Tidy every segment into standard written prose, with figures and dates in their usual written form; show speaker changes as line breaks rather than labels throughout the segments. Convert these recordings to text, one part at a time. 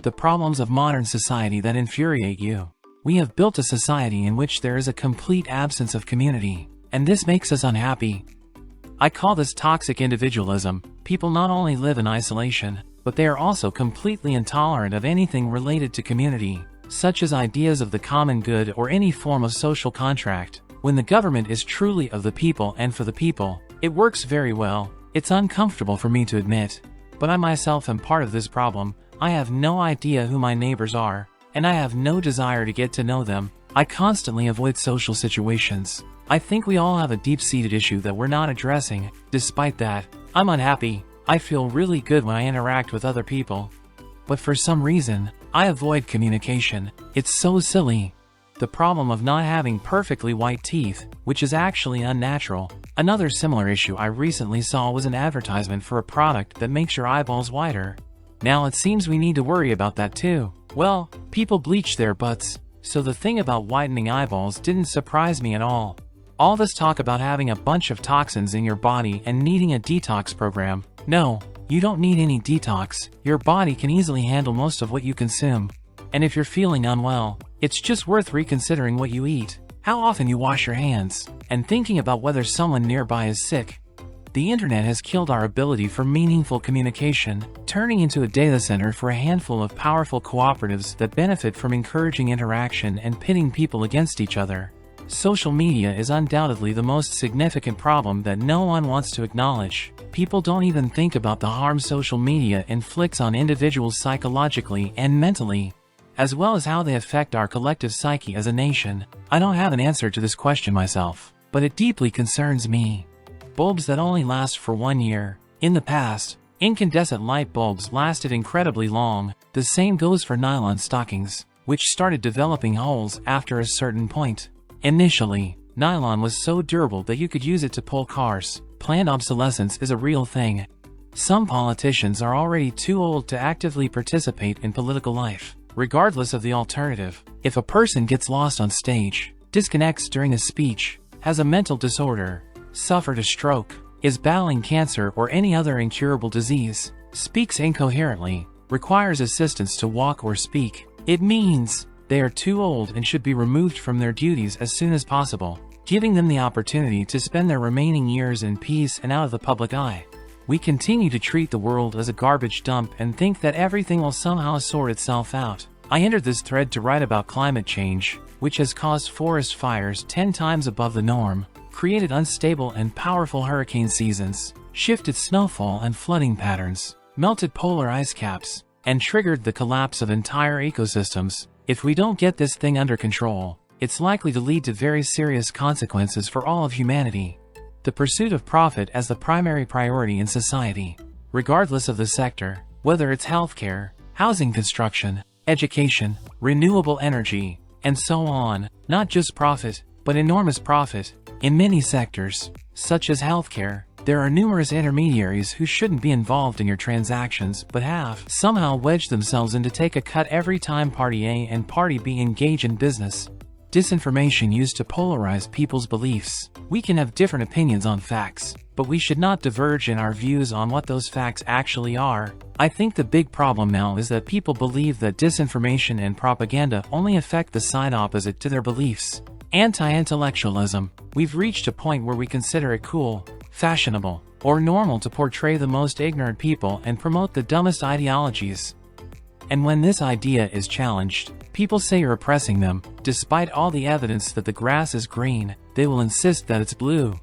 The problems of modern society that infuriate you. We have built a society in which there is a complete absence of community, and this makes us unhappy. I call this toxic individualism. People not only live in isolation, but they are also completely intolerant of anything related to community, such as ideas of the common good or any form of social contract. When the government is truly of the people and for the people, it works very well. It's uncomfortable for me to admit, but I myself am part of this problem. I have no idea who my neighbors are, and I have no desire to get to know them. I constantly avoid social situations. I think we all have a deep-seated issue that we're not addressing. Despite that, I'm unhappy. I feel really good when I interact with other people. But for some reason, I avoid communication. It's so silly. The problem of not having perfectly white teeth, which is actually unnatural. Another similar issue I recently saw was an advertisement for a product that makes your eyeballs whiter. Now it seems we need to worry about that too. Well, people bleach their butts, so the thing about whitening eyeballs didn't surprise me at all. All this talk about having a bunch of toxins in your body and needing a detox program. No, you don't need any detox. Your body can easily handle most of what you consume. And if you're feeling unwell, it's just worth reconsidering what you eat, how often you wash your hands, and thinking about whether someone nearby is sick. The internet has killed our ability for meaningful communication, turning into a data center for a handful of powerful cooperatives that benefit from encouraging interaction and pitting people against each other. Social media is undoubtedly the most significant problem that no one wants to acknowledge. People don't even think about the harm social media inflicts on individuals psychologically and mentally, as well as how they affect our collective psyche as a nation. I don't have an answer to this question myself, but it deeply concerns me. Bulbs that only last for 1 year. In the past, incandescent light bulbs lasted incredibly long. The same goes for nylon stockings, which started developing holes after a certain point. Initially, nylon was so durable that you could use it to pull cars. Planned obsolescence is a real thing. Some politicians are already too old to actively participate in political life, regardless of the alternative. If a person gets lost on stage, disconnects during a speech, has a mental disorder, suffered a stroke, is battling cancer or any other incurable disease, speaks incoherently, requires assistance to walk or speak, it means they are too old and should be removed from their duties as soon as possible, giving them the opportunity to spend their remaining years in peace and out of the public eye. We continue to treat the world as a garbage dump and think that everything will somehow sort itself out. I entered this thread to write about climate change, which has caused forest fires 10 times above the norm, created unstable and powerful hurricane seasons, shifted snowfall and flooding patterns, melted polar ice caps, and triggered the collapse of entire ecosystems. If we don't get this thing under control, it's likely to lead to very serious consequences for all of humanity. The pursuit of profit as the primary priority in society, regardless of the sector, whether it's healthcare, housing construction, education, renewable energy, and so on. Not just profit, but enormous profit. In many sectors, such as healthcare, there are numerous intermediaries who shouldn't be involved in your transactions but have somehow wedged themselves in to take a cut every time Party A and Party B engage in business. Disinformation used to polarize people's beliefs. We can have different opinions on facts, but we should not diverge in our views on what those facts actually are. I think the big problem now is that people believe that disinformation and propaganda only affect the side opposite to their beliefs. Anti-intellectualism. We've reached a point where we consider it cool, fashionable, or normal to portray the most ignorant people and promote the dumbest ideologies. And when this idea is challenged, people say you're oppressing them. Despite all the evidence that the grass is green, they will insist that it's blue.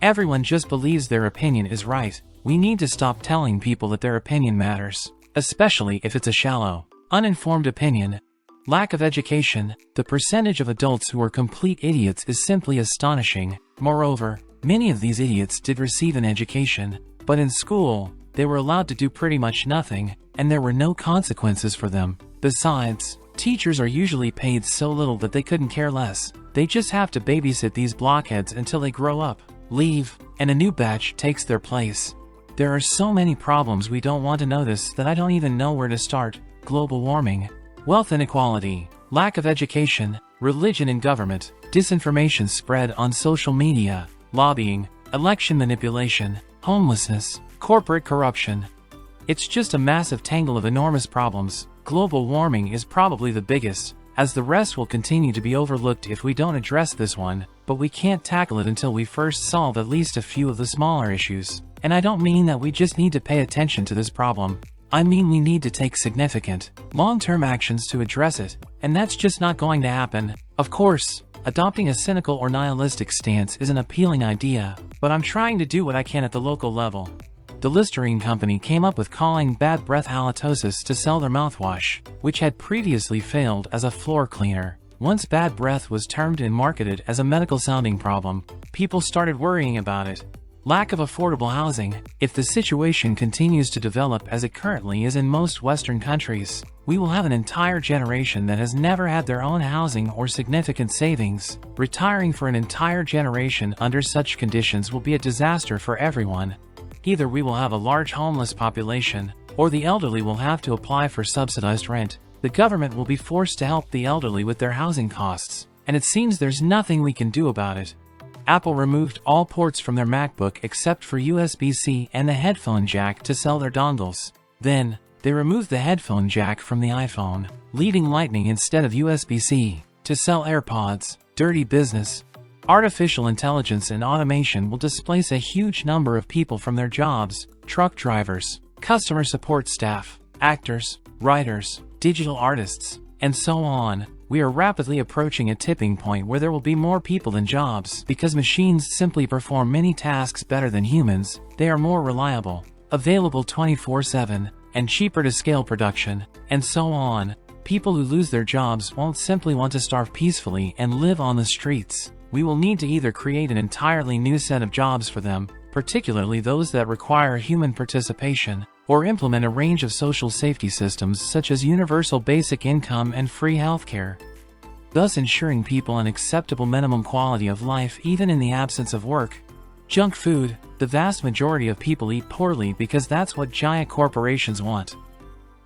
Everyone just believes their opinion is right. We need to stop telling people that their opinion matters, especially if it's a shallow, uninformed opinion. Lack of education. The percentage of adults who are complete idiots is simply astonishing. Moreover, many of these idiots did receive an education, but in school, they were allowed to do pretty much nothing, and there were no consequences for them. Besides, teachers are usually paid so little that they couldn't care less. They just have to babysit these blockheads until they grow up, leave, and a new batch takes their place. There are so many problems we don't want to notice that I don't even know where to start. Global warming, wealth inequality, lack of education, religion and government, disinformation spread on social media, lobbying, election manipulation, homelessness, corporate corruption. It's just a massive tangle of enormous problems. Global warming is probably the biggest, as the rest will continue to be overlooked if we don't address this one, but we can't tackle it until we first solve at least a few of the smaller issues. And I don't mean that we just need to pay attention to this problem. I mean we need to take significant, long-term actions to address it, and that's just not going to happen. Of course, adopting a cynical or nihilistic stance is an appealing idea, but I'm trying to do what I can at the local level. The Listerine company came up with calling bad breath halitosis to sell their mouthwash, which had previously failed as a floor cleaner. Once bad breath was termed and marketed as a medical-sounding problem, people started worrying about it. Lack of affordable housing. If the situation continues to develop as it currently is in most Western countries, we will have an entire generation that has never had their own housing or significant savings. Retiring for an entire generation under such conditions will be a disaster for everyone. Either we will have a large homeless population, or the elderly will have to apply for subsidized rent. The government will be forced to help the elderly with their housing costs, and it seems there's nothing we can do about it. Apple removed all ports from their MacBook except for USB-C and the headphone jack to sell their dongles. Then, they removed the headphone jack from the iPhone, leaving Lightning instead of USB-C, to sell AirPods. Dirty business. Artificial intelligence and automation will displace a huge number of people from their jobs: truck drivers, customer support staff, actors, writers, digital artists, and so on. We are rapidly approaching a tipping point where there will be more people than jobs because machines simply perform many tasks better than humans. They are more reliable, available 24/7, and cheaper to scale production, and so on. People who lose their jobs won't simply want to starve peacefully and live on the streets. We will need to either create an entirely new set of jobs for them, particularly those that require human participation, or implement a range of social safety systems such as universal basic income and free healthcare, thus ensuring people an acceptable minimum quality of life even in the absence of work. Junk food. The vast majority of people eat poorly because that's what giant corporations want.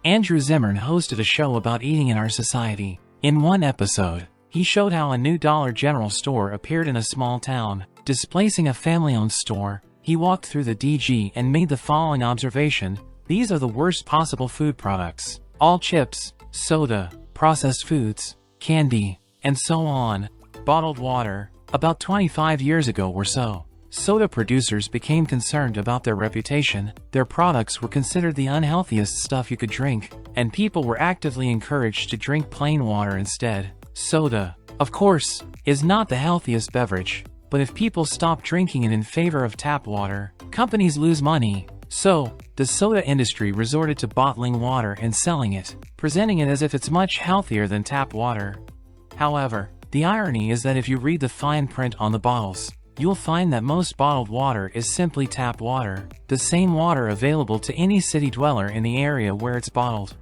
Andrew Zimmern hosted a show about eating in our society. In one episode, he showed how a new Dollar General store appeared in a small town, displacing a family-owned store. He walked through the DG and made the following observation: these are the worst possible food products. All chips, soda, processed foods, candy, and so on. Bottled water. About 25 years ago or so, soda producers became concerned about their reputation. Their products were considered the unhealthiest stuff you could drink, and people were actively encouraged to drink plain water instead. Soda, of course, is not the healthiest beverage, but if people stop drinking it in favor of tap water, companies lose money. So, the soda industry resorted to bottling water and selling it, presenting it as if it's much healthier than tap water. However, the irony is that if you read the fine print on the bottles, you'll find that most bottled water is simply tap water, the same water available to any city dweller in the area where it's bottled.